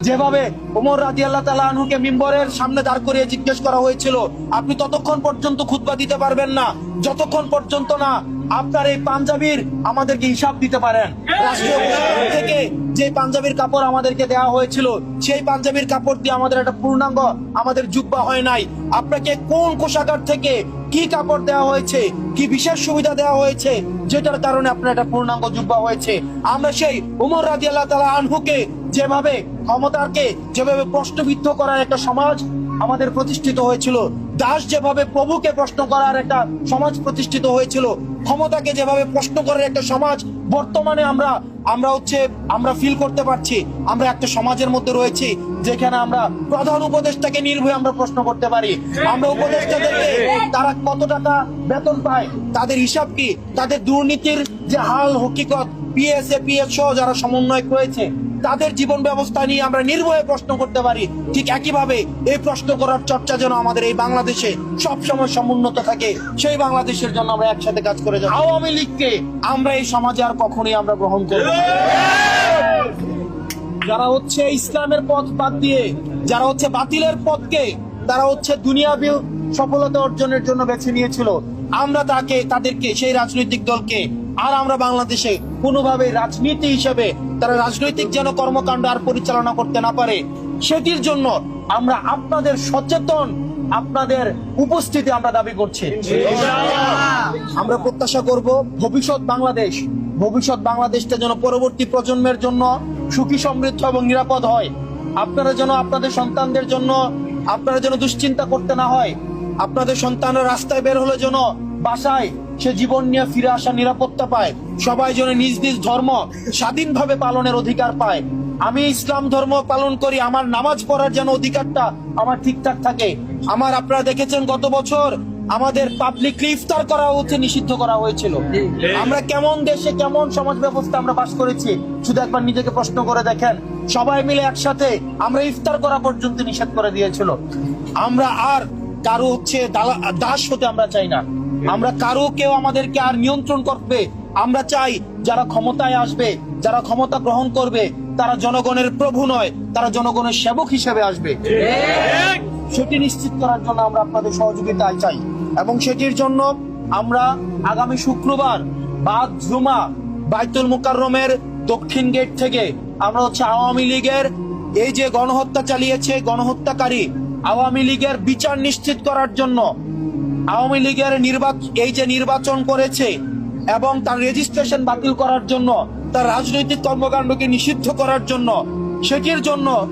যেভাবে ওমর রাদিয়াল্লাহু তাআলা আনহুকে মিম্বরের সামনে দাঁড় করিয়ে জিজ্ঞেস করা হয়েছিল, আপনি ততক্ষণ পর্যন্ত খুতবা দিতে পারবেন না যতক্ষণ পর্যন্ত না আপনার এই পাঞ্জাবির আমাদেরকে হিসাব দিতে পারেন। রাষ্ট্রীয় কোষাগার থেকে যে পাঞ্জাবির কাপড় আমাদেরকে দেওয়া হয়েছিল, সেই পাঞ্জাবির কাপড় দিয়ে আমাদের একটা পূর্ণাঙ্গ আমাদের জুব্বা হয় নাই। আপনাকে কোন কোষাগার থেকে কি কাপড় দেওয়া হয়েছে, কি বিশেষ সুবিধা দেওয়া হয়েছে, যেটার কারণে আপনার একটা পূর্ণাঙ্গ জুব্বা হয়েছে? আমরা সেই ওমর রাদিয়াল্লাহু তাআলা আনহুকে যেভাবে ক্ষমতাকে যেভাবে প্রশ্নবিদ্ধ করার একটা সমাজ আমাদের প্রতিষ্ঠিত হয়েছিল, দাস যেভাবে প্রভুকে প্রশ্ন করার একটা সমাজ প্রতিষ্ঠিত হয়েছিল, ক্ষমতাকে যেভাবে প্রশ্ন করার একটা সমাজ বর্তমানে আমরা ফিল করতে পারছি। আমরা একটা সমাজের মধ্যে রয়েছি যেখানে আমরা প্রধান উপদেষ্টাকে নির্ভয়ে আমরা প্রশ্ন করতে পারি। আমরা উপদেষ্টাদেরকে তারা কত টাকা বেতন পায়, তাদের হিসাব কি, তাদের দুর্নীতির যে হাল হকিকত, পিএস সহ যারা সমন্বয় রয়েছে তাদের জীবন ব্যবস্থা নিয়ে আমরা নির্ভয়ে প্রশ্ন করতে পারি। ঠিক একইভাবে এই প্রশ্ন করার চর্চা যেন আমাদের এই বাংলাদেশে সবসময় সমুন্নত থাকে, সেই বাংলাদেশের জন্য আমরা একসাথে কাজ করে যাব। আওয়ামী লীগকে আমরা এই সমাজে আর কখনোই আমরা গ্রহণ করব না। যারা ইসলামের পথ বাদ দিয়ে, যারা বাতিলের পথকে তারা দুনিয়াবী সফলতা অর্জনের জন্য বেছে নিয়েছিল, আমরা তাদেরকে সেই রাজনৈতিক দলকে আর আমরা বাংলাদেশে কোনোভাবে রাজনীতি হিসেবে তারা রাজনৈতিক যেন কর্মকাণ্ড আর পরিচালনা করতে না পারে, সেটির জন্য আমরা আপনাদের সচেতন আপনাদের উপস্থিতি আমরা দাবি করছি। আমরা প্রত্যাশা করব ভবিষ্যৎ বাংলাদেশটা যেন পরবর্তী প্রজন্মের জন্য সুখী, সমৃদ্ধ এবং নিরাপদ হয়। আপনারা যেন আপনাদের সন্তানদের জন্য আপনারা যেন দুশ্চিন্তা করতে না হয়। আপনাদের সন্তানরা রাস্তায় বের হলে যেন বাসায় সে জীবন নিয়ে ফিরে আসা নিরাপত্তা পায়। সবাই যেন নিজ নিজ ধর্ম স্বাধীনভাবে পালনের অধিকার পায়। আমি ইসলাম ধর্ম পালন করি, আমার নামাজ পড়ার যেন অধিকারটা আমার ঠিকঠাক থাকে। আপনারা দেখেছেন গত বছর আমাদের পাবলিকলি ইফতার করা নিষিদ্ধ করা হয়েছিল। আমরা কেমন দেশে, কেমন সমাজ ব্যবস্থা আমরা বাস করেছি, শুধু একবার নিজেকে প্রশ্ন করে দেখেন। সবাই মিলে একসাথে আমরা ইফতার করা পর্যন্ত নিষেধ করে দিয়েছিল। আমরা আর কারো দাস হতে আমরা চাই না। আমরা কেউ আমাদেরকে আর নিয়ন্ত্রণ করবে আমরা চাই। যারা ক্ষমতায় আসবে, যারা ক্ষমতা গ্রহণ করবে, তারা জনগণের প্রভু নয়, তারা জনগণের সেবক হিসেবে আসবে। সেটি নিশ্চিত করার জন্য আমরা আপনাদের সহযোগিতা চাই এবং সেটির জন্য আমরা আগামী শুক্রবার বাদ জুমা বাইতুল মুকাররমের দক্ষিণ গেট থেকে আমরা আওয়ামী লীগের এই যে গণহত্যা চালিয়েছে, গণহত্যাকারী আওয়ামী লীগের বিচার নিশ্চিত করার জন্য, আওয়ামী লীগের নির্বাচন করেছে এবং তার রেজিস্ট্রেশন বাতিল করার জন্য, তার রাজনৈতিক কর্মকাণ্ডকে নিষিদ্ধ করার জন্য, সেটির জন্য